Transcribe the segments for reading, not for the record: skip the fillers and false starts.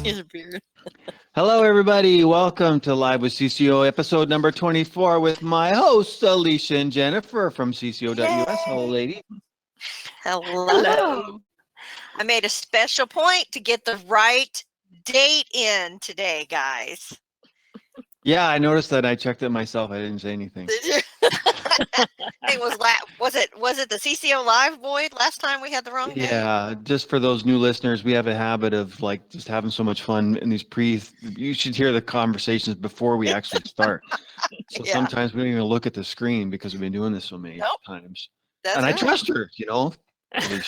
His beard. Hello, everybody. Welcome to Live with CCO, episode number 24, with my hosts, Alicia and Jennifer from CCO.us. Hello, Yay. lady. Hello. I made a special point to get the right date in today, guys. Yeah, I noticed that. I checked it myself. I didn't say anything. Did you? It was it the CCO Live, Boyd? Last time we had the wrong date. Yeah, just for those new listeners, we have a habit of like just having so much fun in these you should hear the conversations before we actually start. So Yeah. sometimes we don't even look at the screen because we've been doing this so many Nope. times. That's And I right. trust her, Alicia.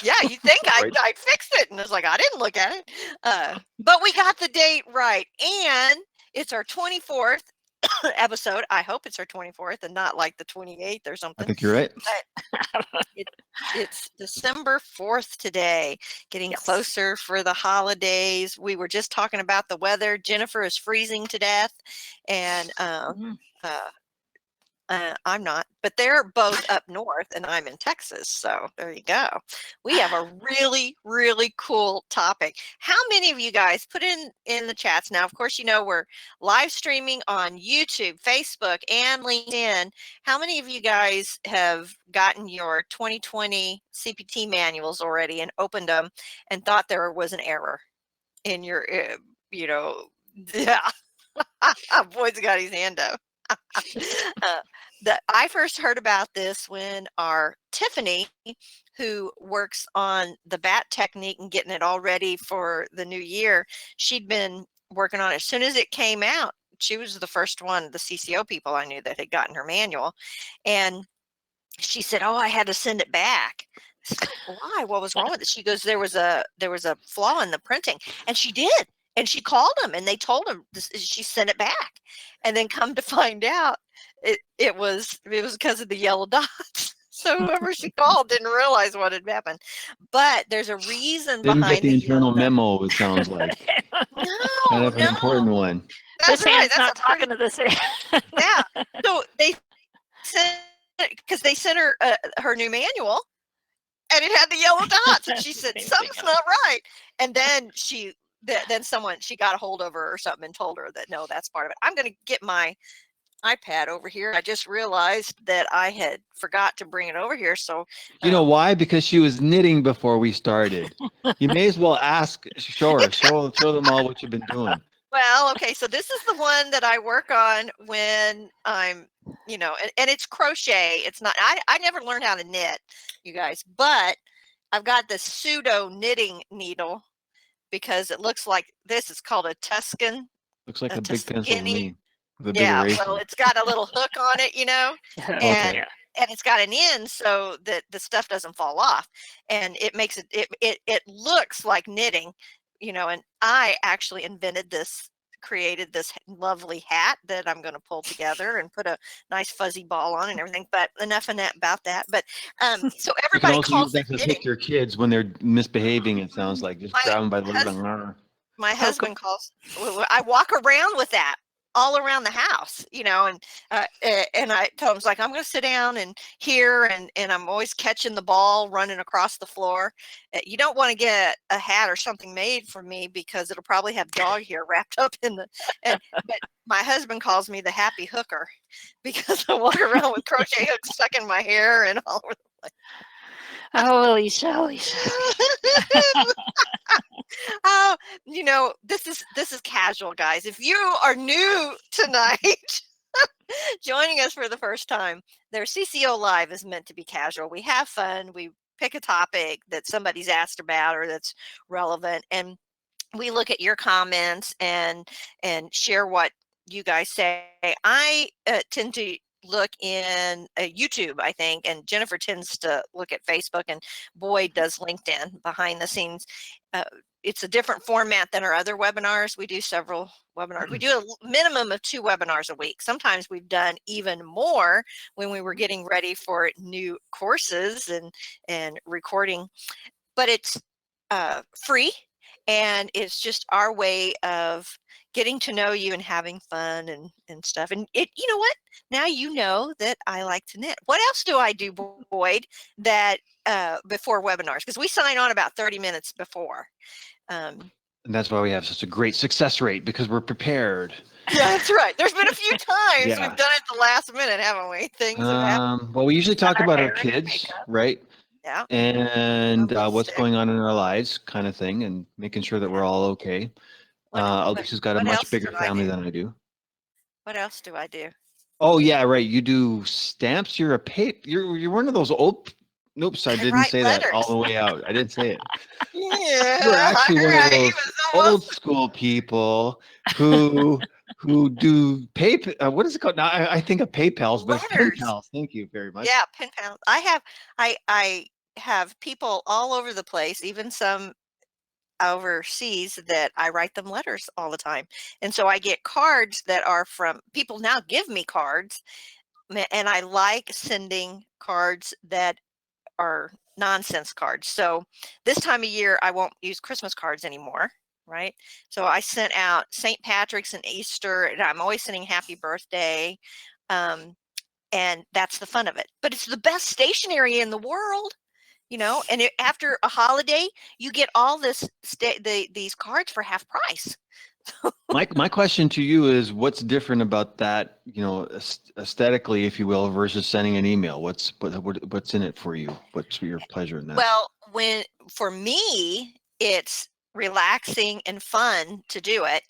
Yeah, you think Right. I'd fixed it, and it's like I didn't look at it. But we got the date right, and it's our 24th episode. I hope it's our 24th and not like the 28th or I something. think you're right. It's December 4th today, getting closer for the holidays. We were just talking about the weather. Jennifer is freezing to death, and I'm not, but they're both up north and I'm in Texas. So there you go. We have a really, really cool topic. How many of you guys put in the chats now? Of course, we're live streaming on YouTube, Facebook, and LinkedIn. How many of you guys have gotten your 2020 CPT manuals already and opened them and thought there was an error in your, yeah. Boyd's got his hand up. I first heard about this when our Tiffany, who works on the BAT technique and getting it all ready for the new year, she'd been working on it. As soon as it came out, she was the first one, the CCO people I knew that had gotten her manual. And she said, "Oh, I had to send it back." I said, "Why? What was wrong with it?" She goes, there was a flaw in the printing. And she did. And she called them and they told them she sent it back. And then come to find out it was because of the yellow dots. So whoever she called didn't realize what had happened. But there's a reason Didn't behind get the internal yellow memo, it sounds like. Kind No, of an important one. That's This right. hand's That's not talking to this hand. yeah. So they sent because they sent her new manual, and it had the yellow dots, and she said something's not right. And then she got a hold of her or something and told her that no, that's part of it. I'm going to get my iPad over here. I just realized that I had forgot to bring it over here. So You know why? Because she was knitting before we started. You may as well show them all what you've been doing. Well, okay, so this is the one that I work on when I'm, and it's crochet. It's not, I never learned how to knit, you guys, but I've got this pseudo knitting needle because it looks like this is called a Tuscan. Looks like a big pencil to me. Yeah, well, it's got a little hook on it, Okay. and it's got an end so that the stuff doesn't fall off, and it makes it looks like knitting, and I actually created this lovely hat that I'm going to pull together and put a nice fuzzy ball on and everything. But enough about that. But so everybody calls it knitting. Take your kids when they're misbehaving. It sounds like just grab them by the leg. My husband calls. I walk around with that all around the house, and I told him, like, I'm going to sit down and here, and I'm always catching the ball running across the floor. You don't want to get a hat or something made for me because it'll probably have dog hair wrapped up in but my husband calls me the happy hooker because I walk around with crochet hooks stuck in my hair and all over the place. Oh, Alicia. Oh, this is casual, guys. If you are new tonight, joining us for the first time, their CCO Live is meant to be casual. We have fun. We pick a topic that somebody's asked about or that's relevant, and we look at your comments and share what you guys say. I tend to look in YouTube, I think, and Jennifer tends to look at Facebook, and Boyd does LinkedIn behind the scenes. It's a different format than our other webinars. We do several webinars. We do a minimum of 2 webinars a week. Sometimes we've done even more when we were getting ready for new courses and recording, but it's free. And it's just our way of getting to know you and having fun and stuff. And you know what? Now you know that I like to knit. What else do I do, Boyd, that before webinars? Because we sign on about 30 minutes before. And that's why we have such a great success rate, because we're prepared. Yeah, that's right. There's been a few times Yeah. we've done it at the last minute, haven't we? Things have happened. Well, we usually talk our about our hair and kids, makeup. right? Yeah. And A what's lipstick. going on in our lives, kind of thing, and making sure that we're all okay. What Alicia's got a what much else bigger do I family do? than I do. What else do I do? Oh yeah, right. You do stamps. You're a You're one of those old. Nope, I I didn't write say that all letters. the way out. I didn't say it. Yeah, You're actually one of right. He those was old almost. school people who do what is it called now? I think of PayPals, but it's pen Letters. pals. Thank you very much. Yeah, pen pals. I have people all over the place, even some overseas, that I write them letters all the time. And so I get cards that are from people now give me cards, and I like sending cards that are nonsense cards. So this time of year I won't use Christmas cards anymore, right? So I sent out St. Patrick's and Easter, and I'm always sending happy birthday. And that's the fun of it. But it's the best stationery in the world, and after a holiday, you get all these cards for half price. My question to you is, what's different about that, aesthetically, if you will, versus sending an email? What's in it for you? What's your pleasure in that? Well, for me, it's relaxing and fun to do it.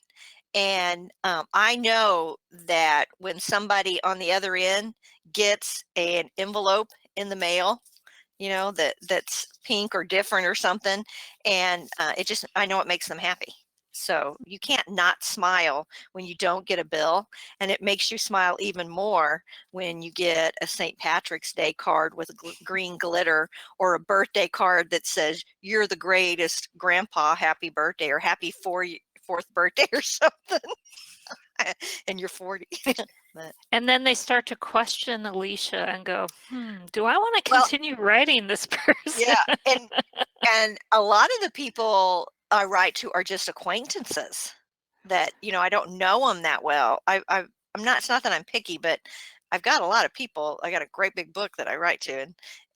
And I know that when somebody on the other end gets an envelope in the mail, that's pink or different or something, and I know it makes them happy. So you can't not smile when you don't get a bill, and it makes you smile even more when you get a St. Patrick's Day card with green glitter, or a birthday card that says "You're the greatest, Grandpa. Happy birthday," or "Happy fourth birthday," or something. And you're 40. And then they start to question Alicia and go, do I want to Well, continue writing this person? yeah, and a lot of the people I write to are just acquaintances that, I don't know them that well. I'm not. It's not that I'm picky, but I've got a lot of people. I got a great big book that I write to,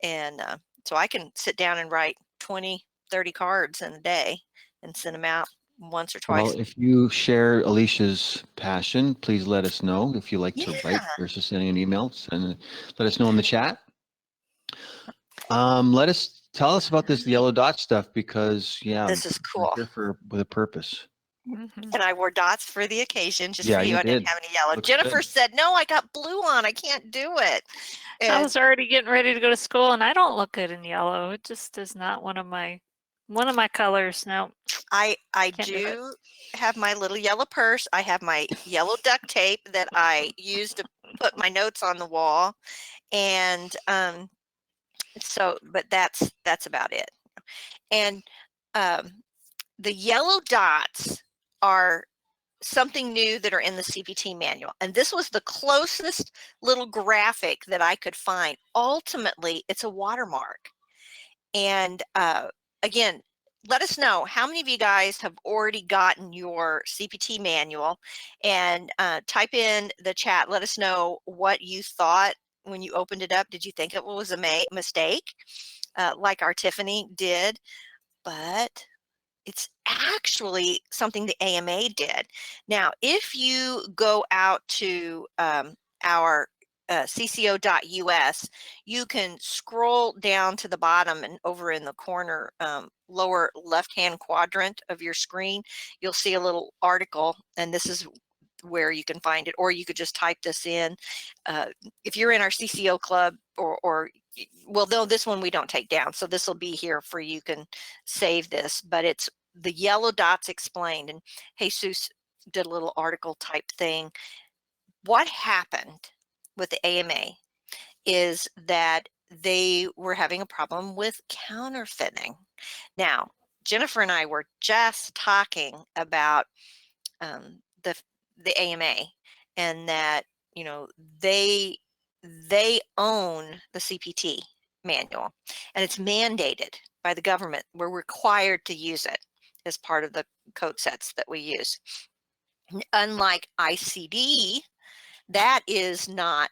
and so I can sit down and write 20, 30 cards in a day and send them out once or Well, twice. if you share Alicia's passion, please let us know. If you like to write Yeah. versus sending an email, let us know in the chat. Tell us about this yellow dot stuff, because This is we're cool. here with a purpose. And I wore dots for the occasion, just Yeah, for you. you I didn't did. have any yellow. Looks Jennifer good. said, "No, I got blue on. I can't do it." I And was already getting ready to go to school, and I don't look good in yellow. It just is not one of my colors. No, I can't do it. do have my little yellow purse. I have my yellow duct tape that I use to put my notes on the wall, and but that's about it. And the yellow dots are something new that are in the CPT manual, and this was the closest little graphic that I could find. Ultimately, it's a watermark. And again, let us know how many of you guys have already gotten your CPT manual, and type in the chat. Let us know what you thought when you opened it up. Did you think it was a mistake, like our Tiffany did? But it's actually something the AMA did. Now, if you go out to our CCO.us, you can scroll down to the bottom, and over in the corner lower left-hand quadrant of your screen, you'll see a little article, and this is where you can find it, or you could just type this in. If you're in our CCO club, or well, though this one we don't take down, so this will be here for you can save this, but it's the yellow dots explained, and Jesus did a little article type thing. What happened with the AMA is that they were having a problem with counterfeiting. Now, Jennifer and I were just talking about the AMA, and that they own the CPT manual, and it's mandated by the government. We're required to use it as part of the code sets that we use. Unlike ICD, that is not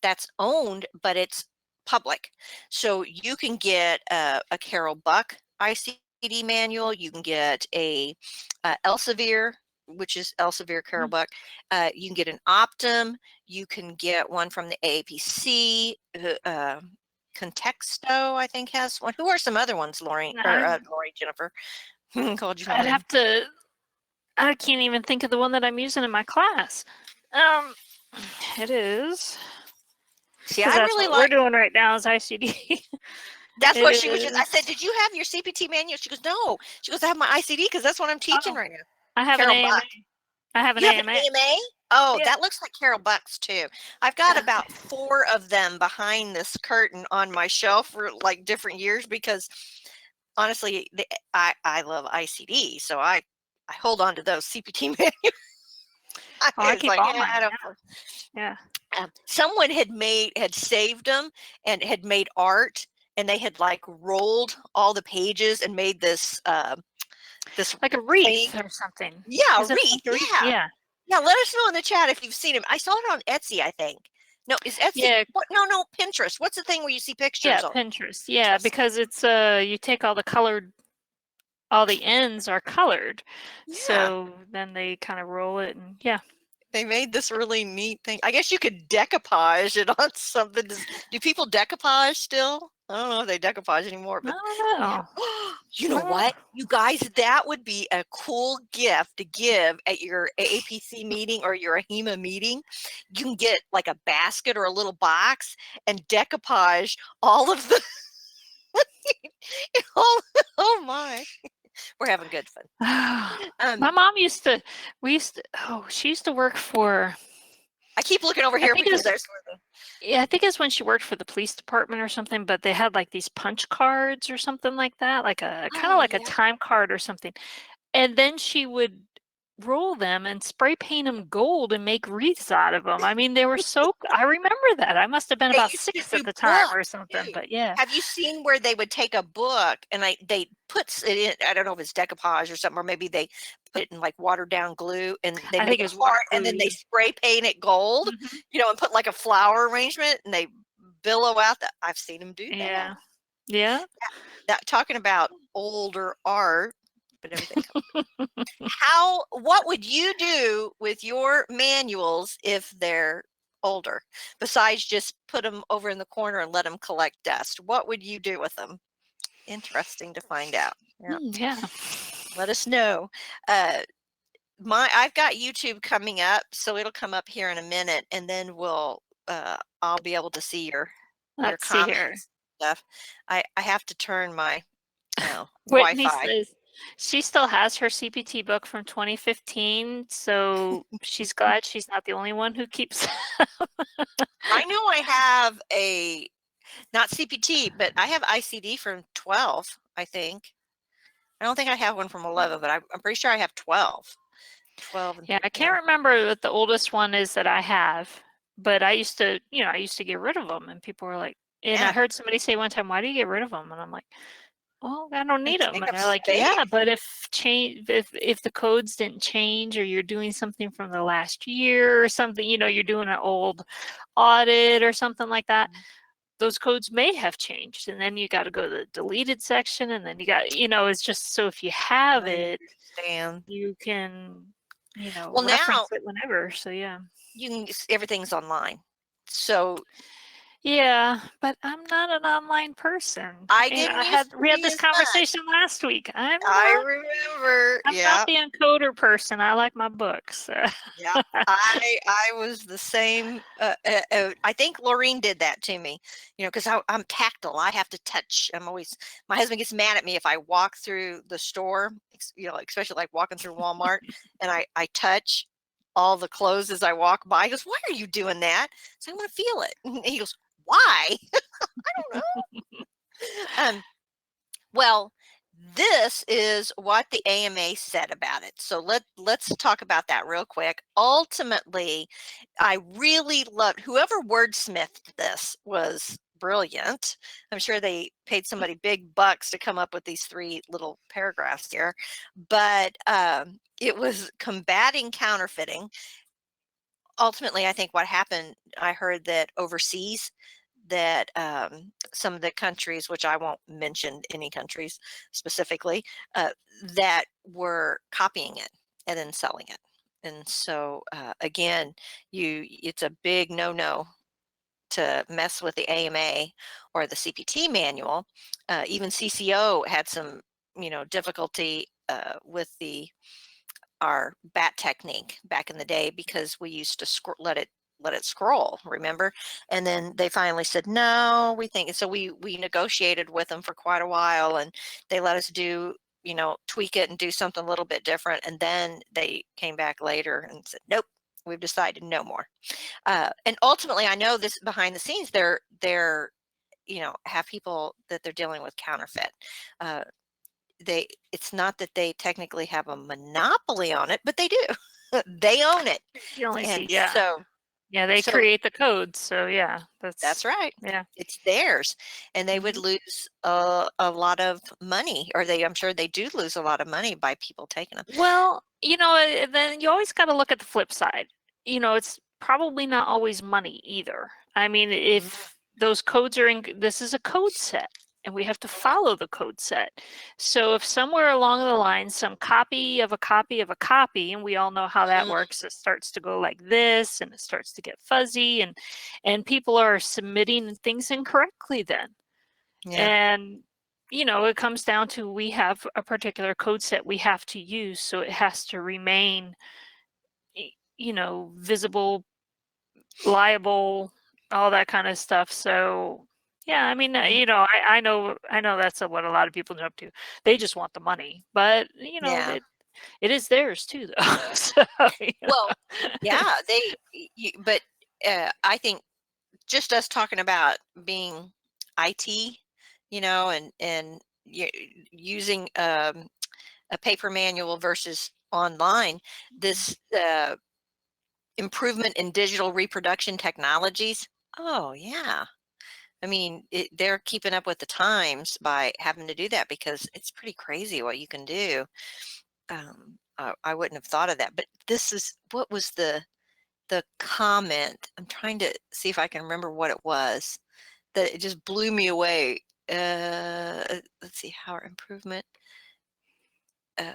that's owned, but it's public. So you can get a Carol Buck ICD ICD manual. You can get a Elsevier, which is Elsevier Carol Buck. You can get an Optum. You can get one from the AAPC. Contexto, I think, has one. Who are some other ones, Lori? Or Lori, Jennifer? Called you I'd have to. I can't even think of the one that I'm using in my class. It is. See, Because I that's really what we're like. doing right now is ICD. That's It what she was just. I is. said, "Did you have your CPT manual?" She goes, "No." She goes, "I have my ICD because that's what I'm teaching Oh, right now." I have Carol an AMA. Buck. I have an You have an AMA. AMA? Oh, Yeah. that looks like Carol Buck's too. I've got about 4 of them behind this curtain on my shelf for like different years because honestly, I love ICD, so I hold on to those CPT manuals. I It's keep like, all yeah, mine. I don't. Yeah. Someone had saved them and had made art, and they had like rolled all the pages and made this this Like a thing. wreath or something. Yeah, Is it wreath. like a wreath? Yeah. Yeah. Yeah, let us know in the chat if you've seen him. I saw it on Etsy, I think. No, is Etsy? Yeah. What? No, Pinterest. What's the thing where you see pictures Yeah, on? Pinterest. Yeah, because it's you take all the ends are colored. Yeah. So then they kind of roll it and yeah. They made this really neat thing. I guess you could decoupage it on something. Do people decoupage still? I don't know if they decoupage anymore, I but don't know. you know what? You guys, that would be a cool gift to give at your AAPC meeting or your AHIMA meeting. You can get like a basket or a little box and decoupage all of the oh my. We're having good fun. My mom she used to work for, I keep looking over I here think because it's, there's yeah, I think it's when she worked for the police department or something, but they had like these punch cards or something like that, like a kind of like a yeah. time card or something. And then she would roll them and spray paint them gold and make wreaths out of them. I mean, they were so, I remember that. I must have been They about used to 6 do at the time or books something, too. but yeah. Have you seen where they would take a book and they put it in, I don't know if it's decoupage or something, or maybe they put it in like watered down glue and they I make think it it was water hard and then they glue. spray paint it gold, Mhm. and put like a flower arrangement and they billow out that. I've seen them do that. Yeah. Yeah. That talking about older art, but everything. What would you do with your manuals if they're older, besides just put them over in the corner and let them collect dust? What would you do with them? Interesting to find out. Yeah. Yeah. Let us know. I've got YouTube coming up, so it'll come up here in a minute, and then I'll be able to see your Let's see here. comments stuff. I have to turn my Whitney Wi-Fi. says she still has her CPT book from 2015, so she's glad she's not the only one who keeps. I know I have not CPT, but I have ICD from 12, I think. I don't think I have one from 11, but I'm pretty sure I have 12. 12 and Yeah, I can't remember what the oldest one is that I have, but I used to get rid of them, and people were like, and I heard somebody say one time, "Why do you get rid of them?" And I'm like, "Well, I don't need them." take And up they're like, space. "Yeah, but if the codes didn't change, or you're doing something from the last year or something, you're doing an old audit or something like that, those codes may have changed, and then you got to go to the deleted section, and then you got, it's just so if you have it, understand. you can, Well, now reference it whenever. So yeah. everything's online. So Yeah, but I'm not an online person. I And didn't we used to had be this as much. conversation last week. I remember. I'm not the encoder person. I like my books. Yeah, I was the same. I think Laureen did that to me, because I'm tactile. I have to touch. My husband gets mad at me if I walk through the store, especially like walking through Walmart, and I touch all the clothes as I walk by. He goes, "Why are you doing that?" So I want to feel it. And he goes, "Why?" I don't know. Well, this is what the AMA said about it. So let's talk about that real quick. Ultimately, I really loved whoever wordsmithed this was brilliant. I'm sure they paid somebody big bucks to come up with these 3 little paragraphs here, but it was combating counterfeiting. Ultimately, I think what happened, I heard that overseas, that some of the countries, which I won't mention any countries specifically, that were copying it and then selling it. And so again, it's a big no-no to mess with the AMA or the CPT manual. Even CCO had some, difficulty with our bat technique back in the day, because we used to let it scroll, remember? And then they finally said, no, we think, so we negotiated with them for quite a while, and they let us do, tweak it and do something a little bit different. And then they came back later and said, nope, we've decided no more. And ultimately, I know this behind the scenes, they're have people that they're dealing with counterfeit. It's not that they technically have a monopoly on it, but they do. They own it. You only see, And yeah. so Yeah, they so create the codes. So yeah, that's right. Yeah. It's theirs, and they would lose a lot of money, or I'm sure they do lose a lot of money by people taking them. Well, then you always got to look at the flip side. It's probably not always money either. I mean, if those codes are this is a code set, and we have to follow the code set. So if somewhere along the line, some copy of a copy of a copy, and we all know how that works, it starts to go like this, and it starts to get fuzzy, and people are submitting things incorrectly then. Yeah. And it comes down to, we have a particular code set we have to use, so it has to remain, visible, liable, all that kind of stuff. So yeah, I mean, I know that's what a lot of people jump to. They just want the money, but Yeah. it is theirs too, though. So, Well, yeah, but I think just us talking about being IT, and using a paper manual versus online, this improvement in digital reproduction technologies. Oh yeah. I mean, they're keeping up with the times by having to do that, because it's pretty crazy what you can do. I wouldn't have thought of that, but what was the comment? I'm trying to see if I can remember what it was, that it just blew me away. Let's see, how improvement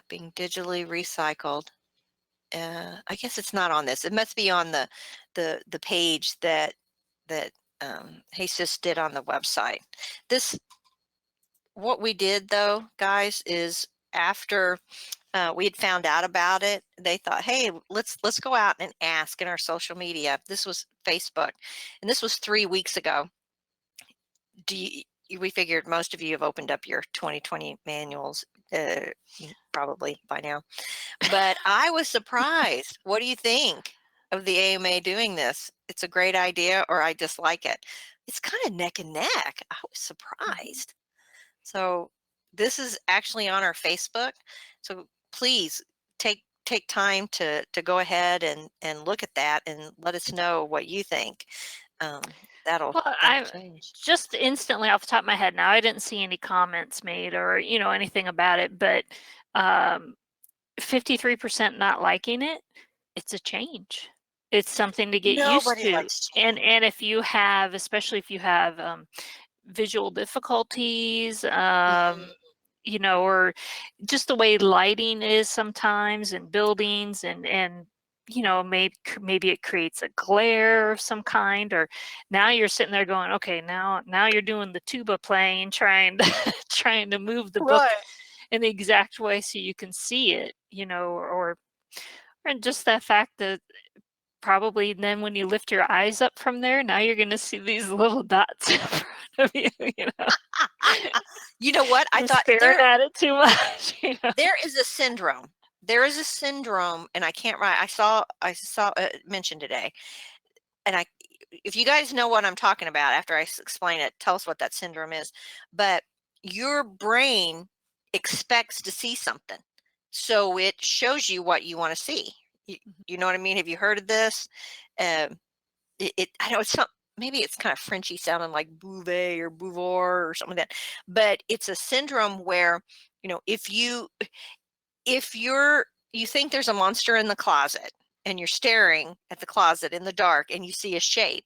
being digitally recycled. I guess it's not on this. It must be on the page that Jesus did on the website. What we did though, guys, is after we had found out about it, they thought, hey, let's go out and ask in our social media. This was Facebook, and this was 3 weeks ago. We figured most of you have opened up your 2020 manuals probably by now, but I was surprised. What do you think of the AMA doing this? It's a great idea, or I dislike it? It's kind of neck and neck. I was surprised. So this is actually on our Facebook. So please take time to go ahead and look at that and let us know what you think. That'll change. Just instantly off the top of my head now, I didn't see any comments made or anything about it, but 53% not liking it. It's a change. It's something to get used to. Likes change. And if you have, especially if you have visual difficulties, or just the way lighting is sometimes in buildings, and maybe it creates a glare of some kind, or now you're sitting there going, okay, now you're doing the tuba playing, trying to move the book in the exact way so you can see it, or just that fact that probably then when you lift your eyes up from there, now you're going to see these little dots in front of you. You know what? I thought staring at it too much. There is a syndrome. There is a syndrome, and I can't write. I saw it mentioned today, and if you guys know what I'm talking about after I explain it, tell us what that syndrome is. But your brain expects to see something, so it shows you what you want to see. You know what I mean? Have you heard of this? I know it's not. Maybe it's kind of Frenchy sounding, like bouvet or bouvor or something like that. But it's a syndrome where, if you think there's a monster in the closet and you're staring at the closet in the dark and you see a shape,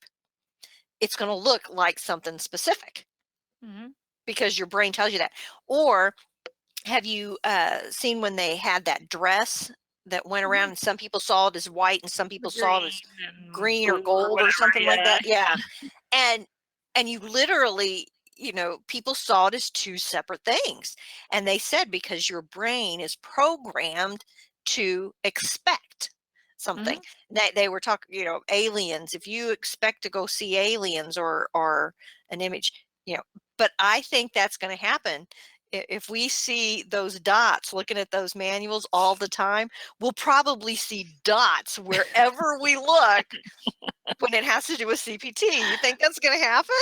it's going to look like something specific Mm-hmm. because your brain tells you that. Or have you seen when they had that dress that went around and some people saw it as white and some people saw it as green or gold or something like that? Yeah. And you literally, people saw it as two separate things. And they said because your brain is programmed to expect something. They were talking, aliens. If you expect to go see aliens or an image, but I think that's going to happen. If we see those dots looking at those manuals all the time, we'll probably see dots wherever we look when it has to do with CPT. You think that's going to happen?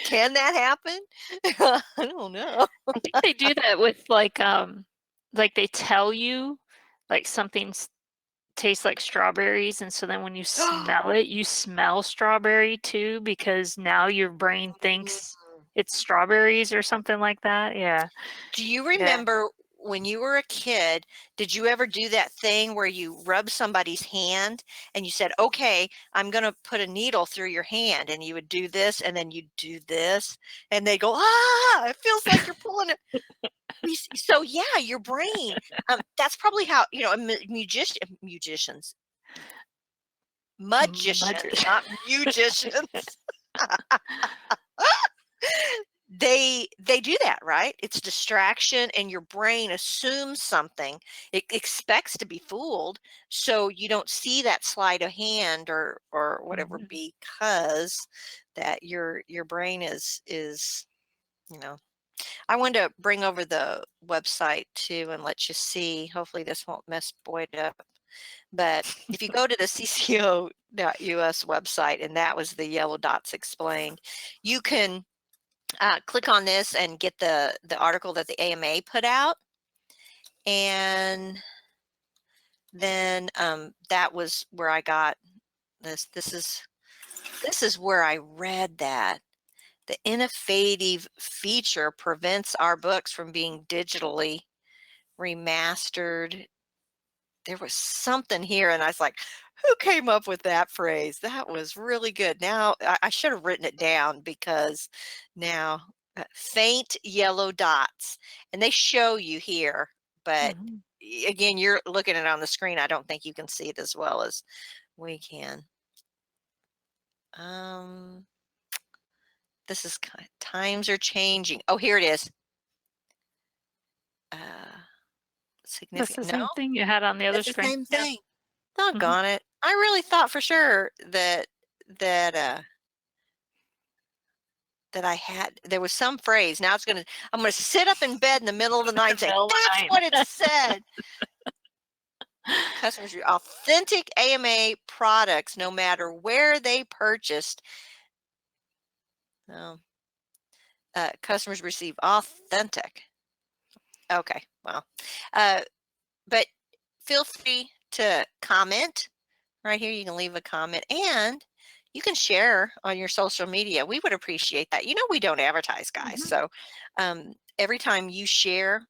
Can that happen? I don't know. I think they do that with like they tell you like something tastes like strawberries, and so then when you smell it, you smell strawberry too, because now your brain thinks it's strawberries or something like that. Yeah. Do you remember when you were a kid, did you ever do that thing where you rub somebody's hand and you said, okay, I'm going to put a needle through your hand, and you would do this and then you do this and they go, it feels like you're pulling it. So yeah, your brain, that's probably how, magicians, not musicians. They do that, right? It's distraction, and your brain assumes something. It expects to be fooled, so you don't see that sleight of hand or whatever, because that your brain is I wanted to bring over the website too and let you see. Hopefully this won't mess Boyd up. But if you go to the CCO.us website, and that was the yellow dots explained, you can click on this and get the article that the AMA put out. And then that was where I got this. This is where I read that. The innovative feature prevents our books from being digitally remastered. There was something here, and I was like, who came up with that phrase? That was really good. Now, I should have written it down, because now faint yellow dots, and they show you here, but again, you're looking at it on the screen. I don't think you can see it as well as we can. This is times are changing. Oh, here it is. That's the same thing you had on the other screen. Same thing. Doggone it. I really thought for sure that I had, there was some phrase. Now I'm going to sit up in bed in the middle of the night and say, that's what it said. Customers, authentic AMA products, no matter where they purchased. Customers receive authentic. Okay, well, but feel free to comment right here. You can leave a comment, and you can share on your social media. We would appreciate that. We don't advertise, guys. So every time you share,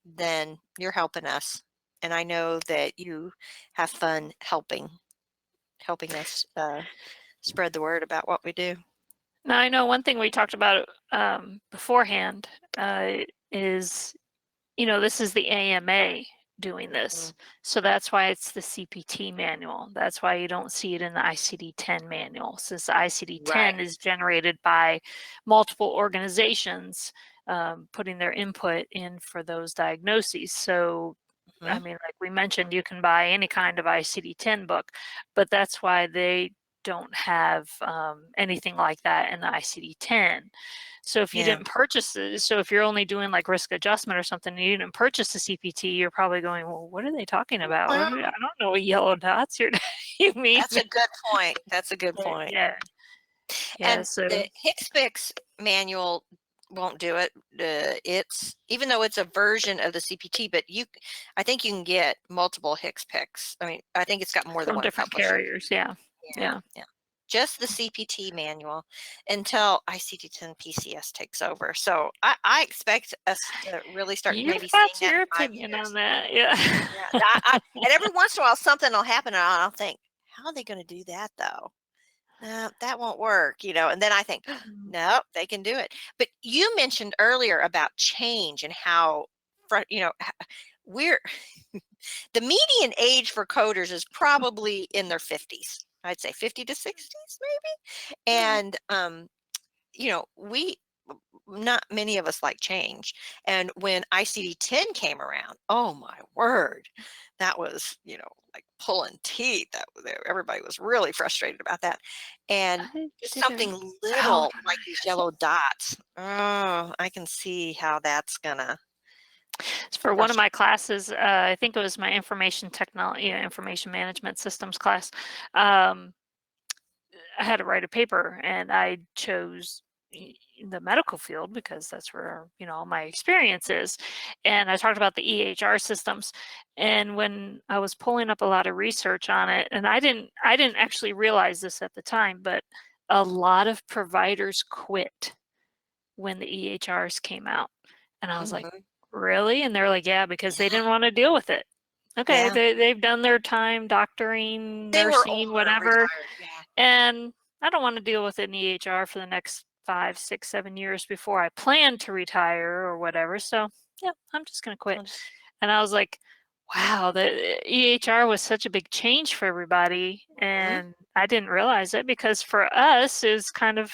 then you're helping us. And I know that you have fun helping us spread the word about what we do. Now, I know one thing we talked about beforehand is, this is the AMA doing this. So that's why it's the CPT manual. That's why you don't see it in the ICD-10 manual, since the ICD-10 is generated by multiple organizations putting their input in for those diagnoses. So, I mean, like we mentioned, you can buy any kind of ICD-10 book, but that's why they don't have anything like that in the ICD-10. So if you didn't purchase it, so if you're only doing like risk adjustment or something, and you didn't purchase the CPT, you're probably going, well, what are they talking about? I don't know what yellow dots you mean. That's a good point. That's a good point. Yeah. And so the HCPCS manual won't do it. It's, even though it's a version of the CPT, but I think you can get multiple HCPCS. I mean, I think it's got more than one different publisher. carriers. Yeah. Just the CPT manual until ICD-10 PCS takes over. So I expect us to really start maybe seeing that. Your opinion on that? Yeah. And every once in a while, something will happen, and I'll think, how are they going to do that though? no, that won't work, and then I think, no, they can do it. But you mentioned earlier about change and how, we're the median age for coders is probably in their 50s. I'd say 50 to 60s maybe. And we not many of us like change. And when ICD-10 came around, oh my word, that was, like pulling teeth. Everybody was really frustrated about that. And I just didn't. something Oh, little like these yellow dots. Oh, I can see how that's gonna for one of frustrate. my classes, I think it was my information technology, information management systems class. I had to write a paper, and I chose the medical field because that's where all my experience is. And I talked about the EHR systems, and when I was pulling up a lot of research on it, and I didn't actually realize this at the time, but a lot of providers quit when the EHRs came out, and I was like, Mhm. really? And they're like, yeah, because they Yeah, didn't want to deal with it. Okay, yeah. they've done their time doctoring, They were nursing, older and whatever, retired. Yeah. and I don't want to deal with an EHR for the next 5, 6, 7 years before I plan to retire or whatever. So yeah, I'm just gonna quit. I'll just- And I was like, wow, the EHR was such a big change for everybody. Mhm. And I didn't realize it because for us is kind of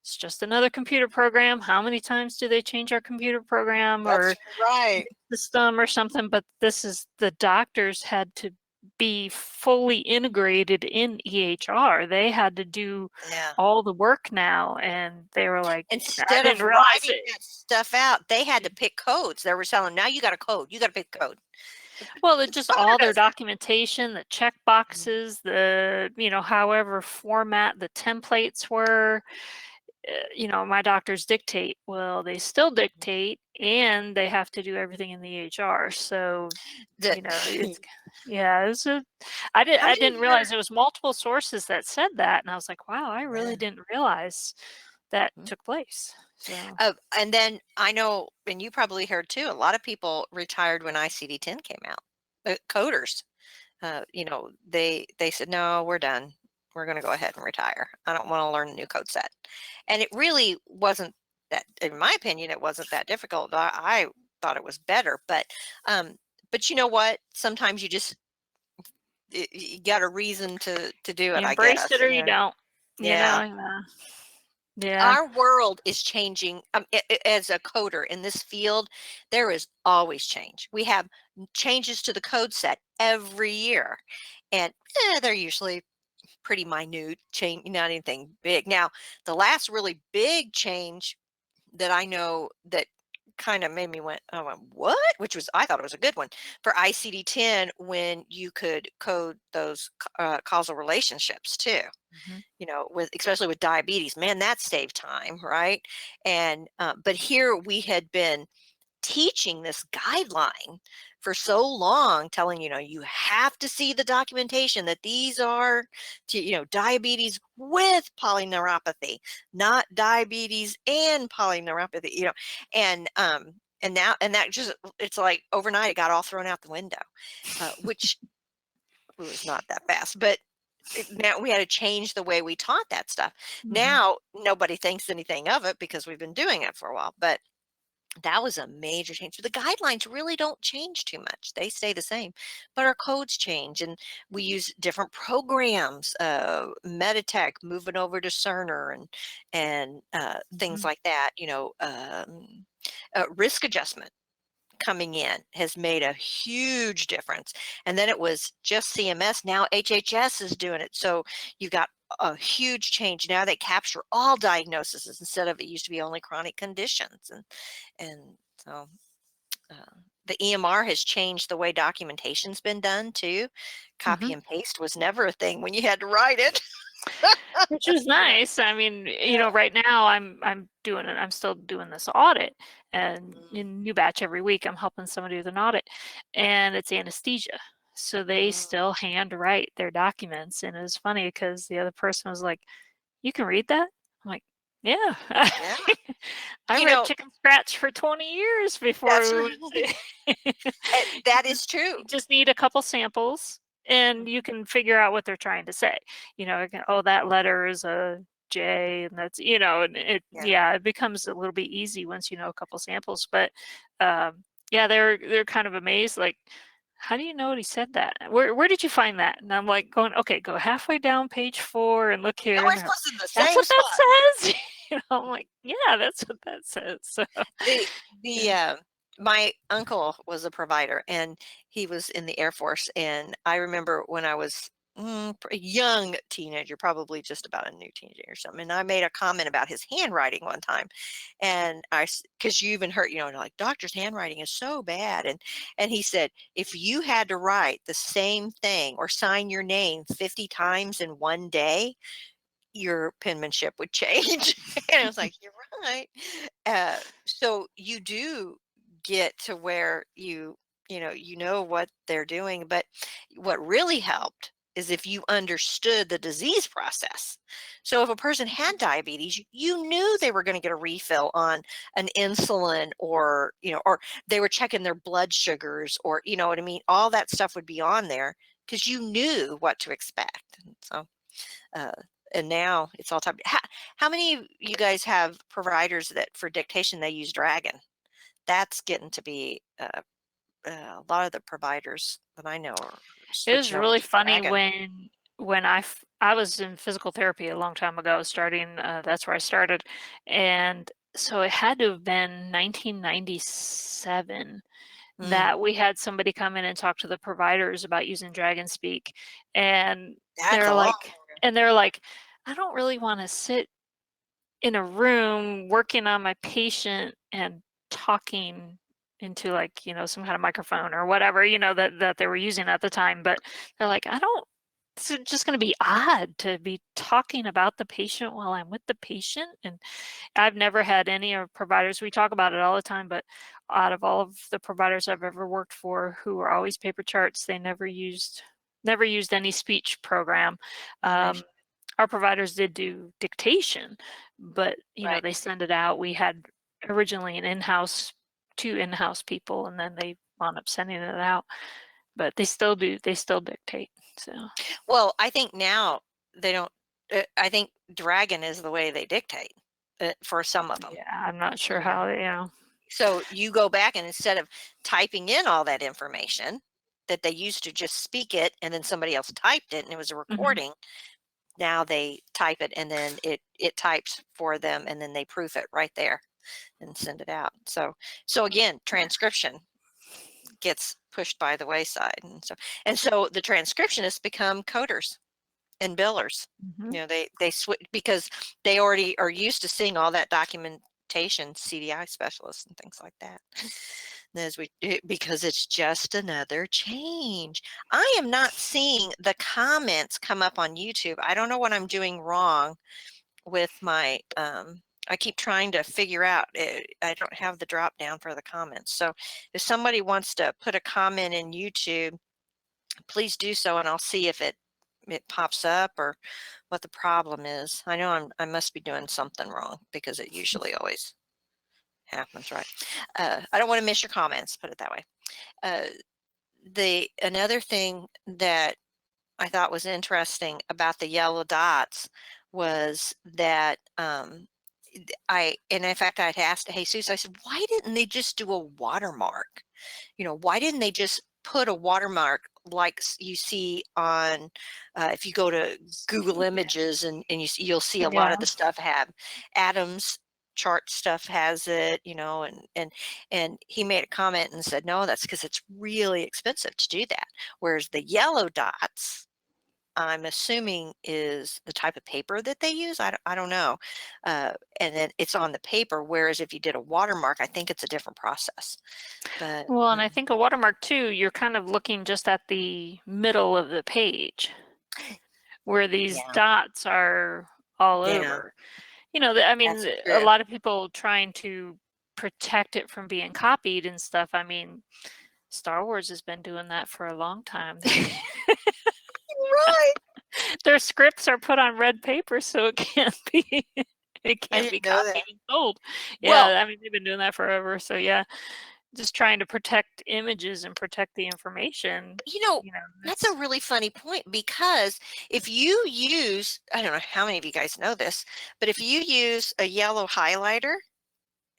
it's just another computer program. How many times do they change our computer program That's or right. system or something? But this is the doctors had to be fully integrated in EHR. They had to do Yeah. all the work now, and they were like, I Instead didn't of realize writing it. that stuff out, they had to pick codes. They were telling, now you got to code. You got to pick code. Well, it's The just coder all their does it. documentation, the check Mhm. boxes, the, however format the templates were. My doctors dictate. Well, they still dictate, and they have to do everything in the EHR. So, The, it's yeah, I how many didn't years? realize there was multiple sources that said that, and I was like, wow, I really Yeah. didn't realize that Mhm. took place. So, And then I know, and you probably heard too, a lot of people retired when ICD-10 came out. Coders, they said, no, we're done. We're going to go ahead and retire. I don't want to learn a new code set. And it really wasn't that, in my opinion, it wasn't that difficult. I thought it was better, but you know what? Sometimes you got a reason to do it, you I embrace guess. it or you don't. Yeah. Yeah, yeah. Our world is changing. As a coder in this field, there is always change. We have changes to the code set every year, and they're usually pretty minute change, not anything big. Now, the last really big change that I know that kind of made me I went, what? Which was, I thought it was a good one for ICD-10 when you could code those causal relationships too, Mhm. with especially with diabetes. Man, that saved time, right? And but here we had been teaching this guideline for so long, telling you have to see the documentation that these are diabetes with polyneuropathy, not diabetes and polyneuropathy, and now, and that just, it's like overnight it got all thrown out the window, which was not that fast, but now we had to change the way we taught that stuff. Mhm. Now nobody thinks anything of it because we've been doing it for a while, but that was a major change. The guidelines really don't change too much. They stay the same, but our codes change, and we use different programs, Meditech moving over to Cerner, and things Mhm. like that. Risk adjustment coming in has made a huge difference. And then it was just CMS. Now HHS is doing it. So you've got a huge change. Now they capture all diagnoses instead of, it used to be only chronic conditions. And so the EMR has changed the way documentation's been done too. Copy Mhm. and paste was never a thing when you had to write it. Which is you know. nice. I mean, Yeah. right now I'm still doing this audit, and Mm, in new batch every week I'm helping somebody with an audit, and it's anesthesia. So they mm, still handwrite their documents, and it was funny because the other person was like, "You can read that?" I'm like, "Yeah." yeah. I You read know, chicken scratch for 20 years before that's we right. went to That is true. you just need a couple samples and you can figure out what they're trying to say. Oh, that letter is a J, and that's, and it becomes a little bit easy once you know a couple samples. But they're kind of amazed, like, how do you know he said that? Where did you find that? And I'm like going, okay, go halfway down page 4 and look here. Oh, And it's supposed in the that's same what spot. that says. I'm like, yeah, that's what that says. So my uncle was a provider, and he was in the Air Force. And I remember when I was a young teenager, probably just about a new teenager or something, and I made a comment about his handwriting one time, and because you even heard, like, doctor's handwriting is so bad, and he said, if you had to write the same thing or sign your name 50 times in one day, your penmanship would change. And I was like, you're right. So you do get to where you know what they're doing. But what really helped is if you understood the disease process. So if a person had diabetes, you knew they were going to get a refill on an insulin, or or they were checking their blood sugars, or what I mean, all that stuff would be on there because you knew what to expect. And so and now it's all typed. How many of you guys have providers that for dictation they use Dragon? That's getting to be a lot of the providers that I know are it was switching over really to funny Dragon. when I was in physical therapy a long time ago, starting, that's where I started. And so it had to have been 1997 that we had somebody come in and talk to the providers about using Dragon Speak. And That's they're a lot. like, I don't really want to sit in a room working on my patient and talking into, like, some kind of microphone or whatever, that they were using at the time. But they're like, it's just going to be odd to be talking about the patient while I'm with the patient. And I've never had any of providers, we talk about it all the time, but out of all of the providers I've ever worked for who were always paper charts, they never used any speech program. Our providers did do dictation, but Right. they send it out. We had originally two in-house people, and then they wound up sending it out. But they still dictate. So Well, I think now they don't. I think Dragon is the way they dictate for some of them. yeah, I'm not sure how. So you go back, and instead of typing in all that information that they used to just speak it, and then somebody else typed it and it was a recording, now they type it, and then it types for them, and then they proof it right there and send it out. So again, transcription gets pushed by the wayside. And so the transcriptionists become coders and billers. They switch because they already are used to seeing all that documentation, CDI specialists and things like that. Because it's just another change. I am not seeing the comments come up on YouTube. I don't know what I'm doing wrong with my I keep trying to figure out, I don't have the drop down for the comments. So if somebody wants to put a comment in YouTube, please do so, and I'll see if it pops up or what the problem is. I know I must be doing something wrong, because it usually always happens, right? I don't want to miss your comments, put it that way. Another thing that I thought was interesting about the yellow dots was that and in fact, I'd asked Jesus, I said, why didn't they just do a watermark? Why didn't they just put a watermark like you see on, if you go to Google Images, and you'll see a lot of the stuff have Adam's chart stuff has it, and he made a comment and said, no, that's because it's really expensive to do that. Whereas the yellow dots, I'm assuming, is the type of paper that they use. I don't know. And then it's on the paper, whereas if you did a watermark, I think it's a different process. But well, and I think a watermark too, you're kind of looking just at the middle of the page where these dots are all over. I mean, a lot of people trying to protect it from being copied and stuff. I mean, Star Wars has been doing that for a long time. Right. Their scripts are put on red paper, so it can't be copied and sold. Yeah, I mean, they've been doing that forever. So yeah, just trying to protect images and protect the information. You know, You know, that's a really funny point, because if you use, I don't know how many of you guys know this, but if you use a yellow highlighter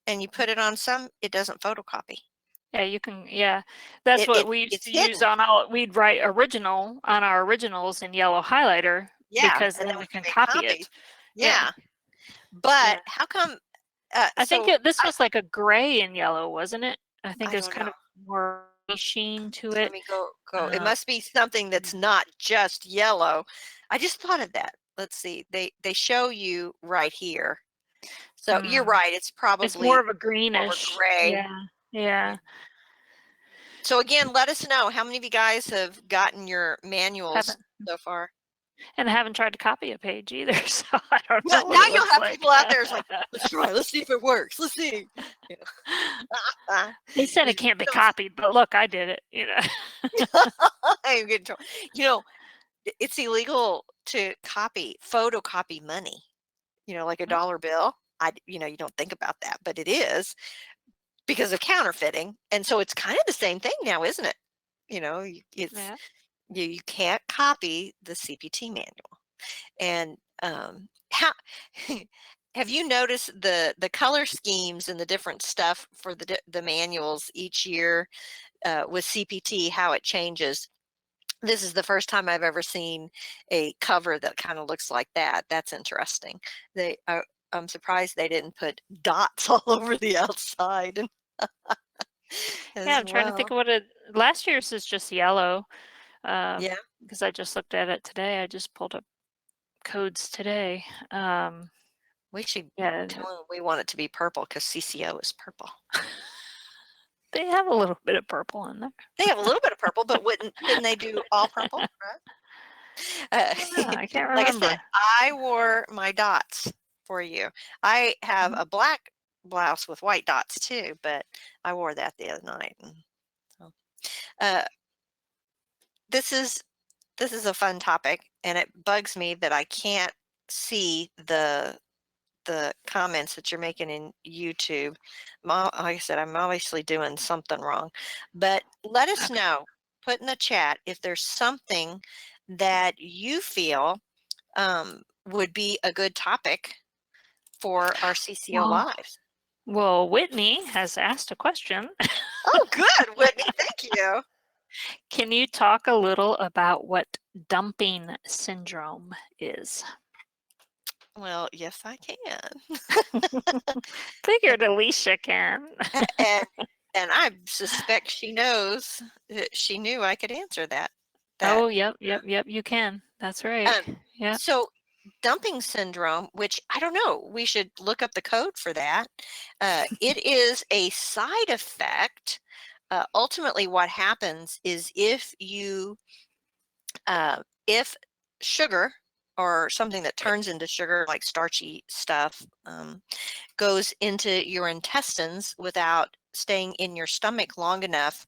and you put it on some, it doesn't photocopy. yeah, you can. Yeah, that's what we used It's to use hidden. on all. We'd write original on our originals in yellow highlighter Yeah, because and then then we we can make copy copies. it. Yeah, Yeah. but how come? I think So this was like a gray and yellow, wasn't it? I think I there's don't kind know. of more sheen to Let it. me go. It Uh, must be something that's not just yellow. I just thought of that. Let's see. They show you right here. So you're right. It's It's probably more of a more greenish. gray. Yeah. Yeah. So again, let us know how many of you guys have gotten your manuals Haven't so far. and I haven't tried to copy a page either, so I don't Now, know what it you'll looks have like. people out there is like, let's try. Let's see if it works. Let's see. They said it can't be copied, but look, I did it. You know. I'm getting trouble. You know, it's illegal to photocopy money. You know, like a dollar bill. You don't think about that, but it is because of counterfeiting, and so it's kind of the same thing now, isn't it? You know, Yeah. you can't copy the CPT manual, and how have you noticed the color schemes and the different stuff for the manuals each year with CPT, how it changes? This is the first time I've ever seen a cover that kind of looks like that. That's interesting. I'm surprised they didn't put dots all over the outside Yeah, I'm trying to think of what last year's is just yellow. Yeah, Because I just looked at it today. I just pulled up codes today. we should Yeah, tell them we want it to be purple because CCO is purple. they have a little bit of purple in there. They have a little bit of purple, but couldn't they do all purple? Right? I can't Like I remember. said, I wore my dots for you. I have a black blouse with white dots too, but I wore that the other night. And so, this is a fun topic, and it bugs me that I can't see the comments that you're making in YouTube. Like I said, I'm obviously doing something wrong, but let us know. Put in the chat if there's something that you feel would be a good topic for our CCO lives. Well, Whitney has asked a question. Oh, good, Whitney. Thank you. Can you talk a little about what dumping syndrome is? Well, yes, I can. Figured Alicia can. and I suspect she knows that she knew I could answer that. Oh, yep, you can. That's right. Yeah. So dumping syndrome, which I don't know, we should look up the code for that. It is a side effect. Ultimately, what happens is if sugar or something that turns into sugar, like starchy stuff, goes into your intestines without staying in your stomach long enough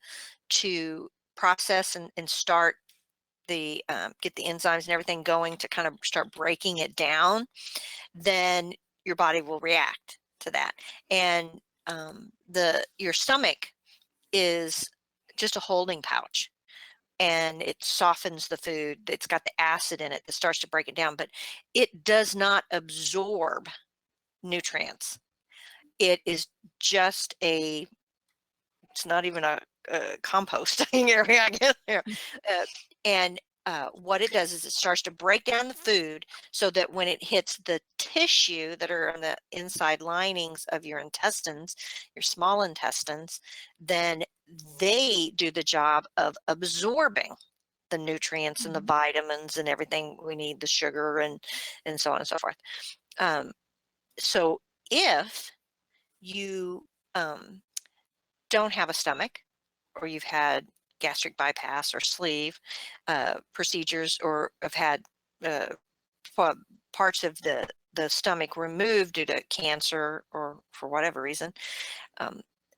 to process and start get the enzymes and everything going to kind of start breaking it down, then your body will react to that. And your stomach is just a holding pouch, and it softens the food. It's got the acid in it that starts to break it down, but it does not absorb nutrients. It is just it's not even a composting area, I guess. And what it does is it starts to break down the food so that when it hits the tissue that are on the inside linings of your intestines, your small intestines, then they do the job of absorbing the nutrients and the vitamins and everything we need, the sugar and so on and so forth. So if you don't have a stomach, or you've had gastric bypass or sleeve procedures, or have had parts of the stomach removed due to cancer or for whatever reason,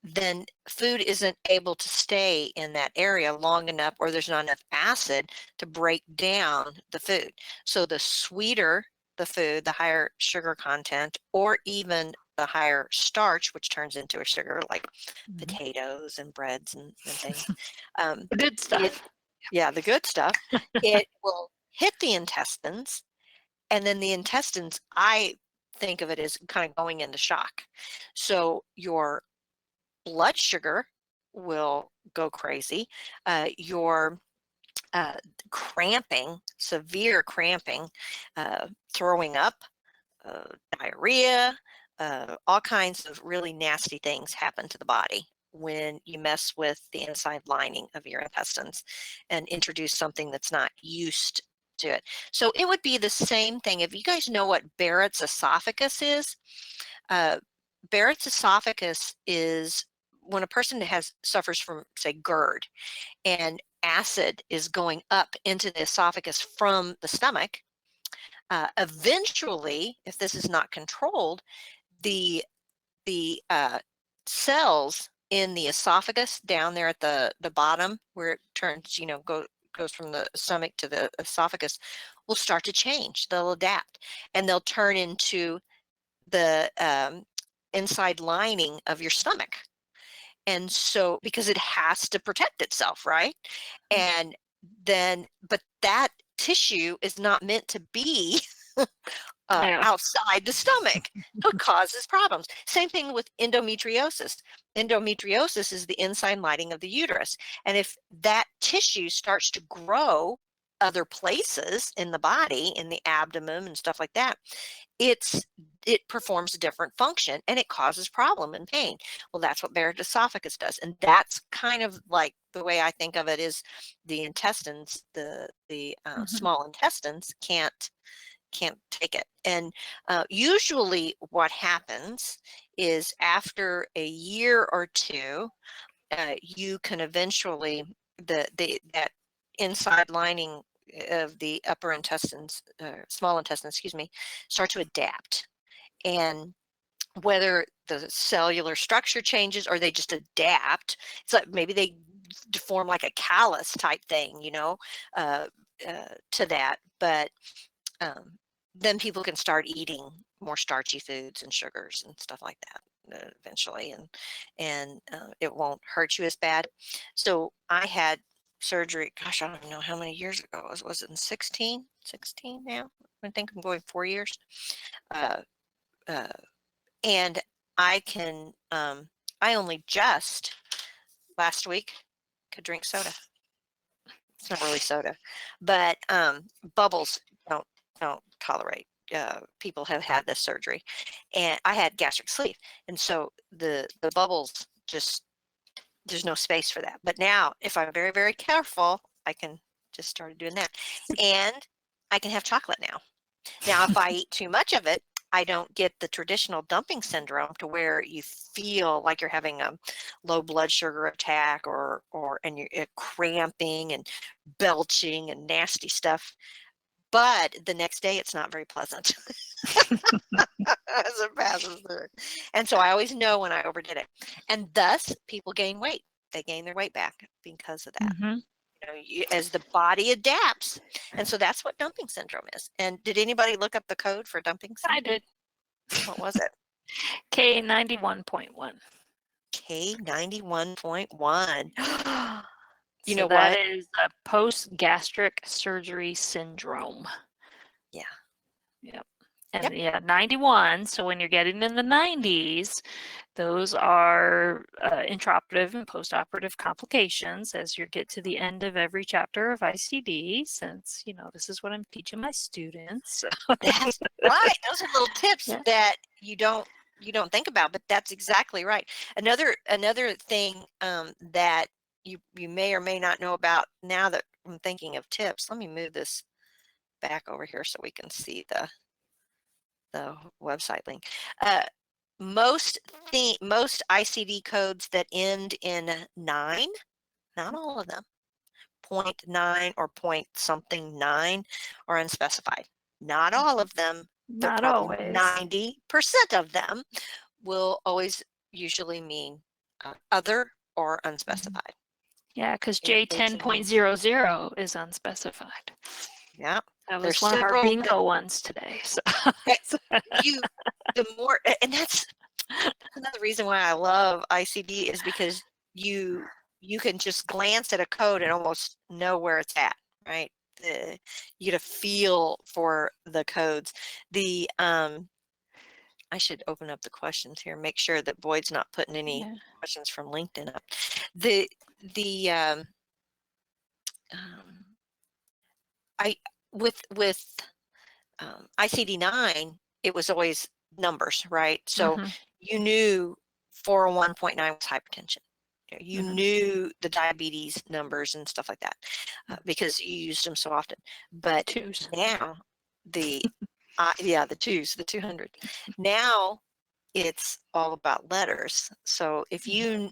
then food isn't able to stay in that area long enough, or there's not enough acid to break down the food. So the sweeter the food, the higher sugar content, or even the higher starch, which turns into a sugar, like Mhm. potatoes and breads and things. The good stuff. Yeah, the good stuff. It will hit the intestines, and then the intestines, I think of it as kind of going into shock. So your blood sugar will go crazy. Your cramping, severe cramping, throwing up, diarrhea, all kinds of really nasty things happen to the body when you mess with the inside lining of your intestines and introduce something that's not used to it. So it would be the same thing. If you guys know what Barrett's esophagus is, Barrett's esophagus is when a person suffers from, say, GERD, and acid is going up into the esophagus from the stomach. Eventually, if this is not controlled, the cells in the esophagus down there at the bottom where it turns, goes from the stomach to the esophagus, will start to change. They'll adapt, and they'll turn into the inside lining of your stomach. And so, because it has to protect itself, right? And then, but that tissue is not meant to be Yeah. outside the stomach. So it causes problems. Same thing with endometriosis. Endometriosis is the inside lining of the uterus. And if that tissue starts to grow other places in the body, in the abdomen and stuff like that, it performs a different function and it causes problem and pain. Well, that's what Barrett's esophagus does. And that's kind of like the way I think of it is the intestines, the small intestines can't take it. And usually what happens is after a year or two, you can eventually, that inside lining of the upper intestines, small intestines, start to adapt. And whether the cellular structure changes or they just adapt, it's like maybe they form like a callus type thing, to that. But then people can start eating more starchy foods and sugars and stuff like that eventually, and it won't hurt you as bad. So I had surgery, gosh, I don't even know how many years ago. Was it in 16 now? I think I'm going 4 years. And I can, I only just last week could drink soda. It's not really soda, but bubbles don't tolerate. People have had this surgery, and I had gastric sleeve, and so the bubbles just, there's no space for that. But now, if I'm very, very careful, I can just start doing that, and I can have chocolate now. Now, if I eat too much of it, I don't get the traditional dumping syndrome to where you feel like you're having a low blood sugar attack and you're cramping and belching and nasty stuff. But the next day, it's not very pleasant as it passes through. And so I always know when I overdid it. And thus, people gain weight. They gain their weight back because of that. Mhm. As the body adapts. And so that's what dumping syndrome is. And did anybody look up the code for dumping syndrome? I did. What was it? K91.1. K91.1. You So know that what? is a post-gastric surgery syndrome. Yeah. Yep. And yeah, 91. So when you're getting in the 90s, those are intraoperative and postoperative complications as you get to the end of every chapter of ICD, since, this is what I'm teaching my students. That's right. Those are little tips Yeah. that you don't think about, but that's exactly right. Another thing that you may or may not know about, now that I'm thinking of tips, let me move this back over here so we can see the website link. Most ICD codes that end in 9, not all of them, 0.9 or point something 9 are unspecified. Not all of them, but Not probably always. 90% of them will always usually mean other or unspecified. Yeah, because It can mean- J10.00 is unspecified. Yeah. That There's was one of our several bingo ones today. So you the more, and that's another reason why I love ICD is because you can just glance at a code and almost know where it's at, right? You get a feel for the codes. The I should open up the questions here, make sure that Boyd's not putting any yeah. questions from LinkedIn up. The I with ICD-9, it was always numbers, right? So Mhm. you knew 401.9 was hypertension. You Mhm. knew the diabetes numbers and stuff like that because you used them so often. But Twos. now the yeah, the twos, the 200. Now it's all about letters. So if you,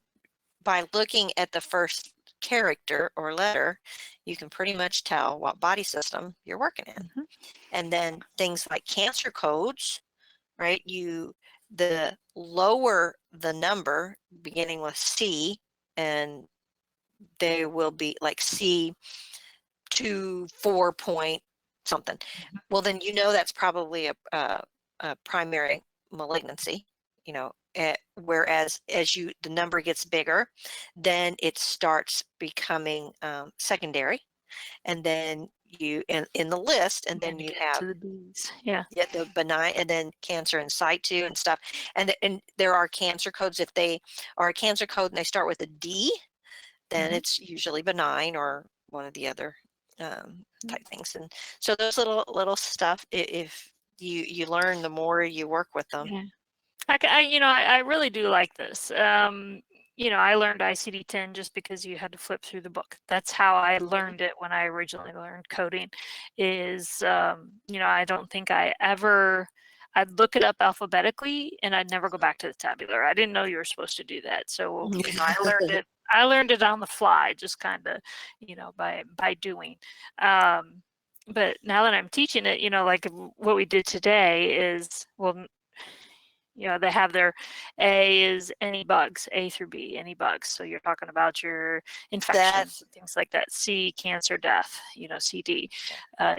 by looking at the first character or letter, you can pretty much tell what body system you're working in. Mhm. And then things like cancer codes, right? The lower the number beginning with C, and they will be like C to 4 point something. Well, then that's probably a primary malignancy, whereas as the number gets bigger, then it starts becoming secondary, and then you in the list, and then Gonna you get have to the B's. Yeah. the benign, and then cancer in situ and stuff. And there are cancer codes. If they are a cancer code and they start with a D, then Mhm. it's usually benign or one of the other type things. And so those little stuff, if you learn, the more you work with them. Yeah. I really do like this. I learned ICD-10 just because you had to flip through the book. That's how I learned it when I originally learned coding. I don't think I'd look it up alphabetically and I'd never go back to the tabular. I didn't know you were supposed to do that. So, I learned it on the fly, just kind of, by doing. But now that I'm teaching it, like what we did today is, well, they have their A is any bugs, A through B, any bugs. So you're talking about your infections, things like that. C, cancer, death, CD.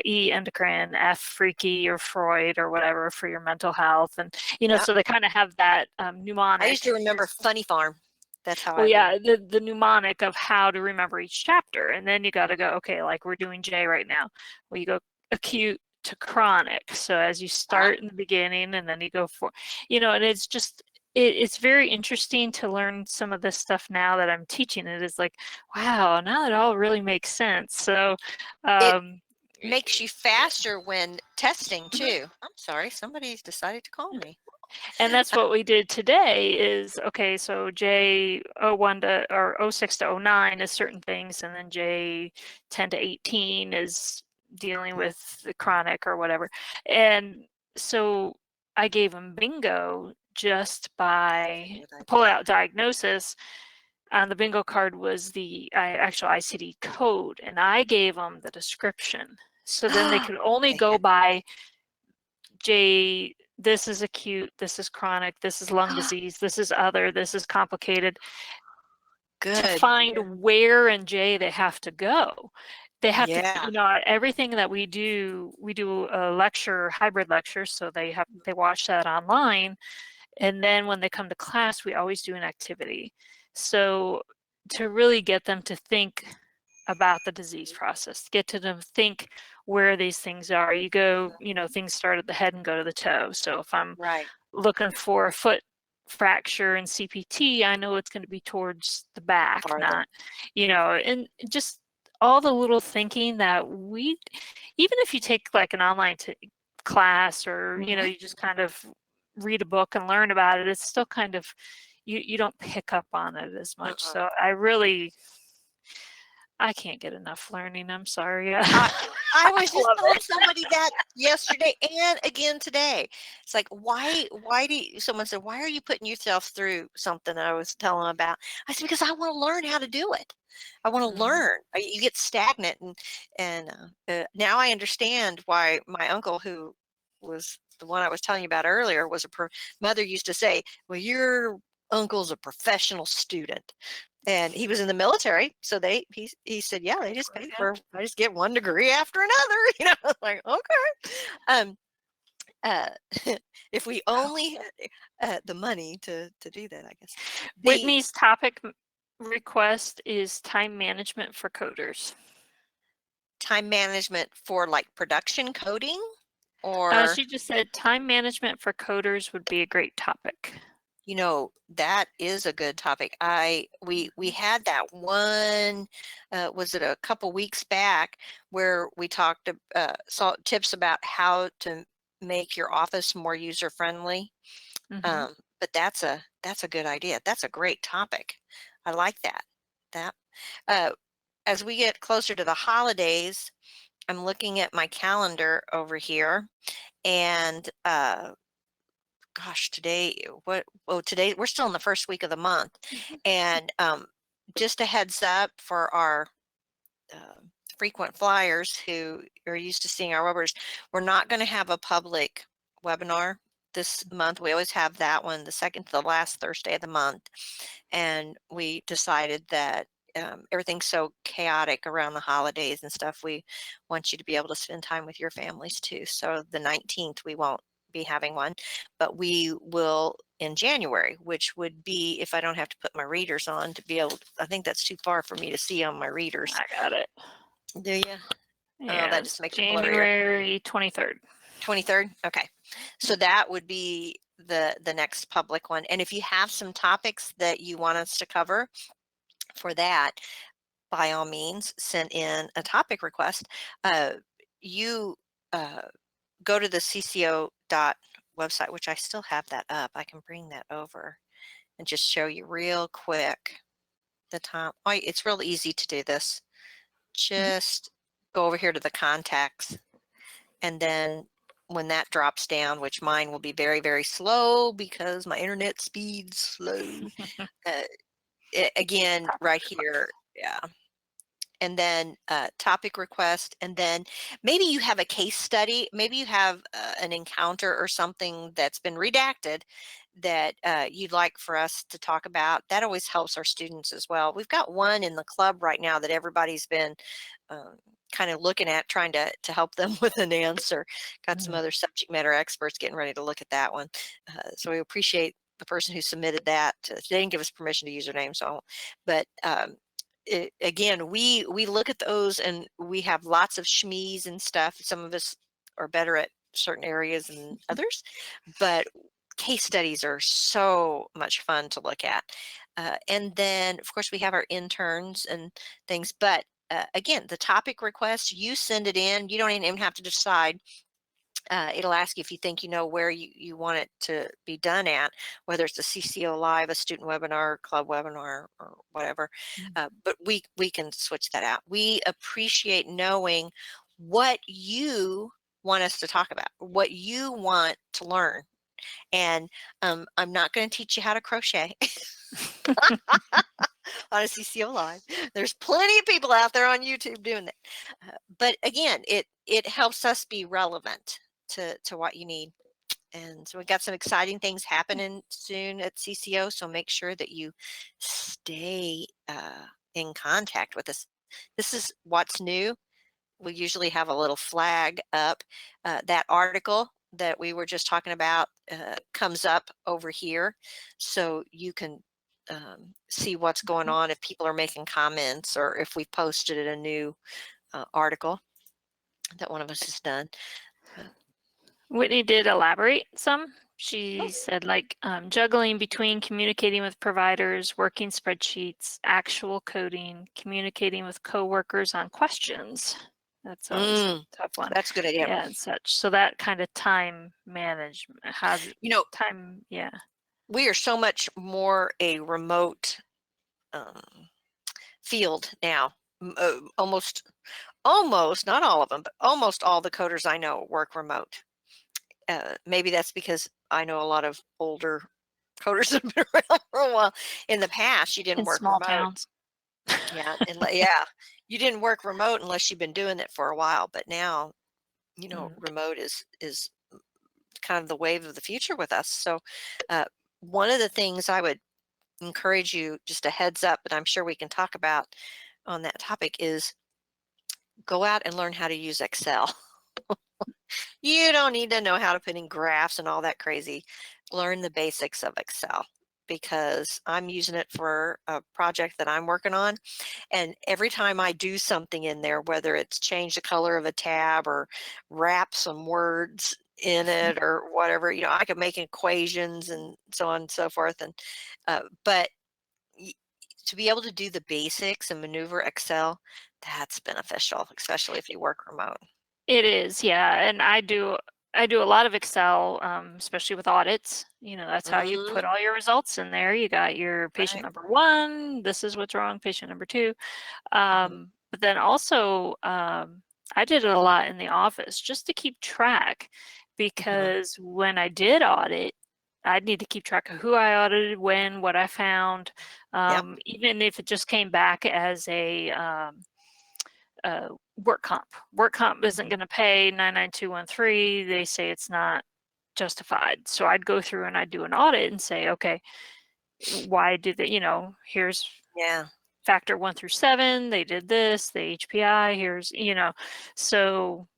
E, endocrine, F, freaky or Freud or whatever for your mental health. And, so they kind of have that mnemonic. I used to remember Funny Farm. That's how Well, yeah, the mnemonic of how to remember each chapter. And then you got to go, okay, like we're doing J right now. Well, you go acute to chronic. So as you start in the beginning and then you go for, and it's just, it's very interesting to learn some of this stuff now that I'm teaching it. Is like, wow, now it all really makes sense. So it makes you faster when testing too. I'm sorry, somebody's decided to call me. And that's what we did today is, okay, so J01 to, or 06 to 09 is certain things, and then J10 to 18 is dealing with the chronic or whatever. And so I gave them bingo just by pull out diagnosis. On the bingo card was the actual ICD code, and I gave them the description. So then they could only go by this is acute, this is chronic, this is lung disease, this is other, this is complicated. Good. To find where in J they have to go. They have to, everything that we do a lecture, hybrid lecture, so they watch that online. And then when they come to class, we always do an activity. So to really get them to think about the disease process, get to them think where these things are. You go, things start at the head and go to the toe. So if I'm looking for a foot fracture in CPT, I know it's going to be towards the back, not, and just all the little thinking that even if you take like an online class or, you just kind of read a book and learn about it, it's still kind of, you don't pick up on it as much. So I can't get enough learning. I'm sorry. I was just telling somebody that yesterday and again today. It's like, why someone said, why are you putting yourself through something I was telling them about? I said, because I want to learn how to do it. I want to learn. You get stagnant. And now I understand why my uncle, who was the one I was telling you about earlier, was mother used to say, well, your uncle's a professional student. and he was in the military, so he said, yeah, they just pay for, I just get one degree after another. I was like, okay. Uh, if we only had the money to do that, I guess. Whitney's topic request is time management for coders. Time management for like production coding, or she just said time management for coders would be a great topic. that is a good topic. We had that one, was it a couple weeks back, where we talked saw tips about how to make your office more user friendly. But that's a good idea. That's a great topic. I like that. As we get closer to the holidays, I'm looking at my calendar over here, and gosh, today we're still in the first week of the month, and just a heads up for our frequent flyers who are used to seeing our webinars, we're not going to have a public webinar this month. We always have that one the second to the last Thursday of the month, and we decided that everything's so chaotic around the holidays and stuff, we want you to be able to spend time with your families too. So the 19th we won't be having one, but we will in January, which would be if I don't have to put my readers on to be able to, I think that's too far for me to see on my readers. I got it. Do you? Yeah, that just makes it blurrier. January 23rd. 23rd. Okay, so that would be the next public one. And if you have some topics that you want us to cover for that, by all means send in a topic request. You go to the CCO website, which I still have that up. I can bring that over and just show you real quick the top. Oh, it's real easy to do this. Just go over here to the contacts, and then when that drops down, which mine will be very, very slow because my internet speed's slow. Again, right here, yeah. And then topic request, and then maybe you have a case study, maybe you have an encounter or something that's been redacted that you'd like for us to talk about. That always helps our students as well. We've got one in the club right now that everybody's been kind of looking at, trying to help them with an answer. Got some other subject matter experts getting ready to look at that one. So we appreciate the person who submitted that. They didn't give us permission to use their name, so, but again, we look at those and we have lots of shmees and stuff. Some of us are better at certain areas than others, but case studies are so much fun to look at. And then, of course, we have our interns and things. But again, the topic request, you send it in. You don't even have to decide. It'll ask you if you think you know where you want it to be done at, whether it's a CCO live, a student webinar, club webinar, or whatever. But we can switch that out. We appreciate knowing what you want us to talk about, what you want to learn. And I'm not going to teach you how to crochet on a CCO live. There's plenty of people out there on YouTube doing that. But again, it helps us be relevant to what you need. And so we've got some exciting things happening soon at CCO. So make sure that you stay in contact with us. This is what's new. We usually have a little flag up. That article that we were just talking about comes up over here. So you can see what's going on, if people are making comments or if we posted a new article that one of us has done. Whitney did elaborate some. She said like juggling between communicating with providers, working spreadsheets, actual coding, communicating with coworkers on questions. That's always a tough one. That's a good idea. Yeah, and such. So that kind of time management has, time, yeah. We are so much more a remote field now. Almost, not all of them, but almost all the coders I know work remote. Maybe that's because I know a lot of older coders that have been around for a while. In the past, you didn't work small remote. Towns. Yeah, yeah, you didn't work remote unless you've been doing it for a while. But now, remote is kind of the wave of the future with us. So, one of the things I would encourage you, just a heads up, but I'm sure we can talk about on that topic, is go out and learn how to use Excel. You don't need to know how to put in graphs and all that crazy. Learn the basics of Excel, because I'm using it for a project that I'm working on. And every time I do something in there, whether it's change the color of a tab or wrap some words in it or whatever, I could make equations and so on and so forth. And but to be able to do the basics and maneuver Excel, that's beneficial, especially if you work remote. It is, yeah, and I do a lot of Excel, especially with audits. That's how you Mhm. put all your results in there. You got your patient Right. number 1, this is what's wrong, patient number 2. Mhm. But then also, I did it a lot in the office just to keep track, Mhm. because when I did audit, I'd need to keep track of who I audited, when, what I found, Yep. even if it just came back as a work comp. Work comp isn't going to pay 99213. They say it's not justified. So I'd go through and I'd do an audit and say, okay, why did they, here's Yeah. factor 1 through 7. They did this, the HPI, here's, so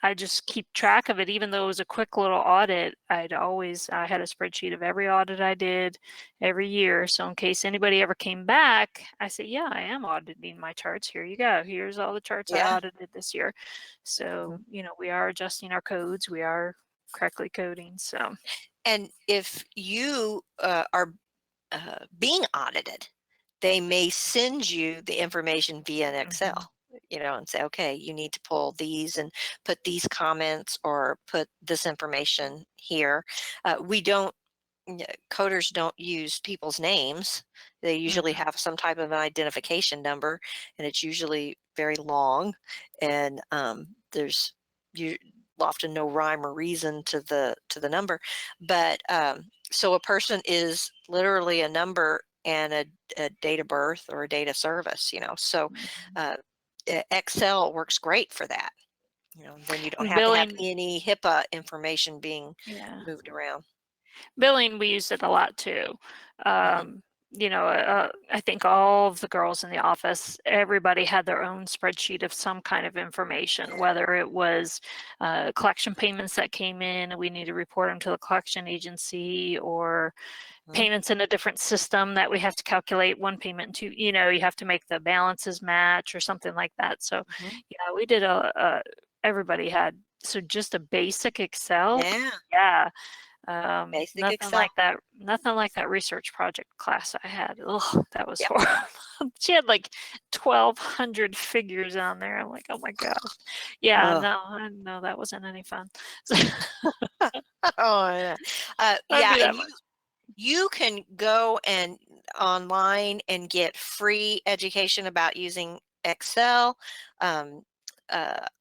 I just keep track of it. Even though it was a quick little audit, I had a spreadsheet of every audit I did every year. So in case anybody ever came back, I said, yeah, I am auditing my charts. Here you go. Here's all the charts I Yeah. audited this year. So, Mhm. we are adjusting our codes. We are correctly coding. So, And if you are being audited, they may send you the information via an Excel, mhm. and say, okay, you need to pull these and put these comments or put this information here. We don't, coders don't use people's names. They usually Mhm. have some type of an identification number, and it's usually very long. And there's you often no rhyme or reason to the number. But so a person is literally a number and a date of birth or a date of service. So Mhm. uh, Excel works great for that. Then you don't have to have Billing, any HIPAA information being yeah. moved around. Billing, we used it a lot too. Hmm. I think all of the girls in the office, everybody had their own spreadsheet of some kind of information, Yeah. whether it was collection payments that came in and we need to report them to the collection agency, or Hmm. payments in a different system that we have to calculate one payment and two, you have to make the balances match or something like that. So Hmm. yeah, we did everybody had, so just a basic Excel. Yeah. Yeah. Basic Nothing Excel. like that. Nothing like that research project class I had. Ugh, that was Yep. horrible. She had like 1,200 figures on there. I'm like, oh my gosh. Yeah, Oh. no, that wasn't any fun. Oh, yeah. I'd Yeah, be and that you much. you can go and online and get free education about using Excel. Um,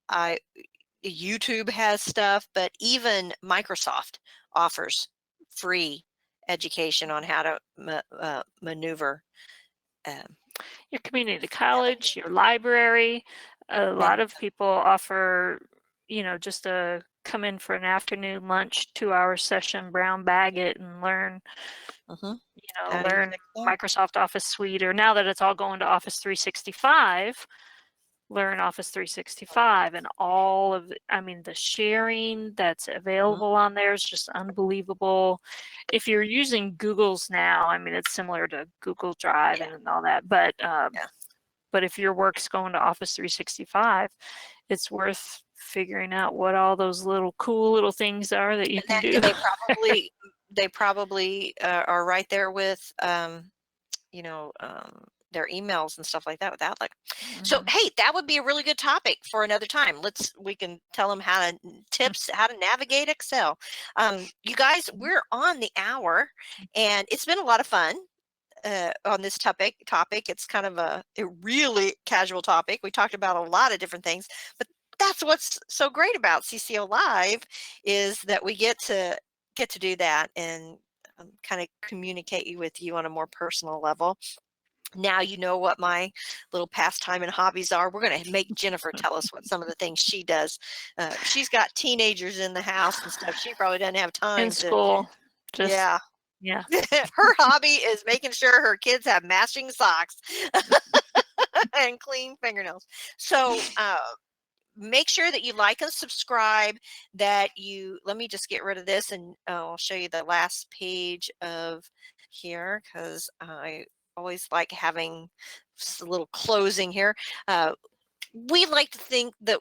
I YouTube has stuff, but even Microsoft offers free education on how to maneuver, um, Your community college, navigate. your library. A Yeah. lot of people offer, just a come in for an afternoon lunch, 2-hour session, brown bag it and learn Hmm. How to use learn Excel. Microsoft Office Suite, or now that it's all going to Office 365, learn Office 365 and all of the sharing that's Hmm. available on there is just unbelievable. If you're using Google's now, it's similar to Google Drive Yeah. and all that, but Yeah. if your work's going to Office 365, it's worth figuring out what all those little cool little things are that you And can do. they probably are right there with you know, their emails and stuff like that with Outlook. So, Mhm. hey, that would be a really good topic for another time. We can tell them tips how to navigate Excel. You guys, we're on the hour, and it's been a lot of fun on this topic. It's kind of a really casual topic. We talked about a lot of different things, but that's what's so great about CCO Live, is that we get to do that and kind of communicate with you on a more personal level. Now you know what my little pastime and hobbies are. We're going to make Jennifer tell us what some of the things she does. She's got teenagers in the house and stuff. She probably doesn't have In time to. school, just Yeah, Yeah. Her hobby is making sure her kids have matching socks and clean fingernails. So make sure that you like and subscribe, that you, let me just get rid of this and I'll show you the last page of here, because I always like having a little closing here. We like to think that,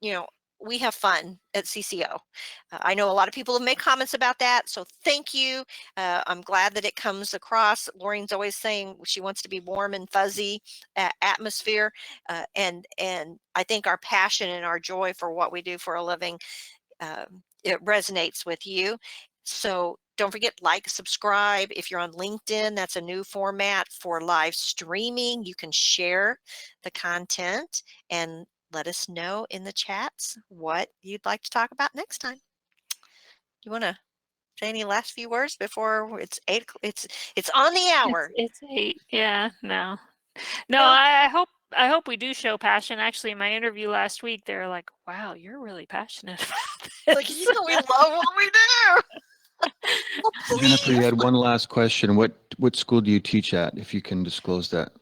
you know, we have fun at CCO. I know a lot of people have made comments about that, so thank you. I'm glad that it comes across. Laureen's always saying she wants to be warm and fuzzy atmosphere, and I think our passion and our joy for what we do for a living, it resonates with you. So don't forget, like, subscribe. If you're on LinkedIn, that's a new format for live streaming. You can share the content and let us know in the chats what you'd like to talk about next time. You want to say any last few words before it's 8? It's on the hour. It's 8. Yeah. No. No. I hope we do show passion. Actually, in my interview last week, they were like, "Wow, you're really passionate about this." Like, you know, we love what we do. Well, Jennifer, you please. had one last question. What school do you teach at, if you can disclose that?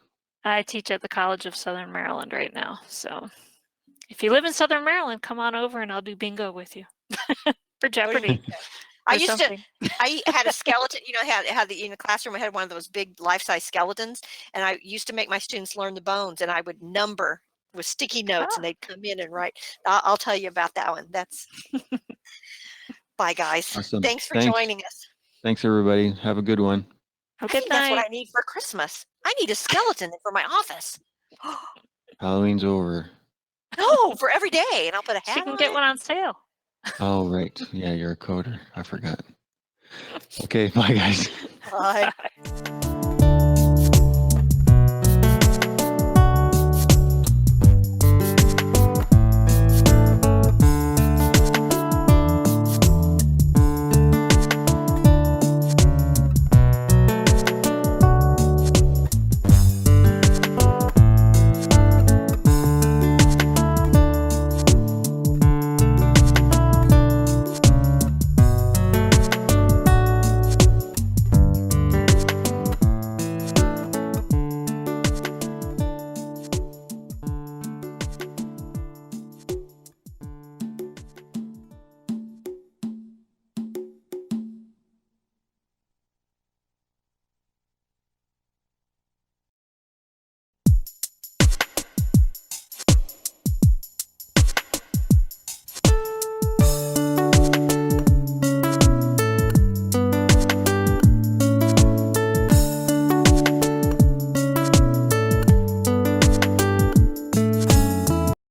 I teach at the College of Southern Maryland right now. So if you live in Southern Maryland, come on over and I'll do bingo with you for Jeopardy. I or used something. to, I had a skeleton, you know, had the, in the classroom, I had one of those big life-size skeletons, and I used to make my students learn the bones, and I would number with sticky notes, and they'd come in and write. I'll tell you about that one. That's bye, guys. Awesome. Thanks for Thanks. joining us. Thanks, everybody. Have a good one. Have a I good think that's what night. I need for Christmas. I need a skeleton for my office. Halloween's over. No, for every day, and I'll put a hat She can on get it. one on sale. Oh, right. Yeah, you're a coder. I forgot. Okay, bye, guys. Bye. Bye.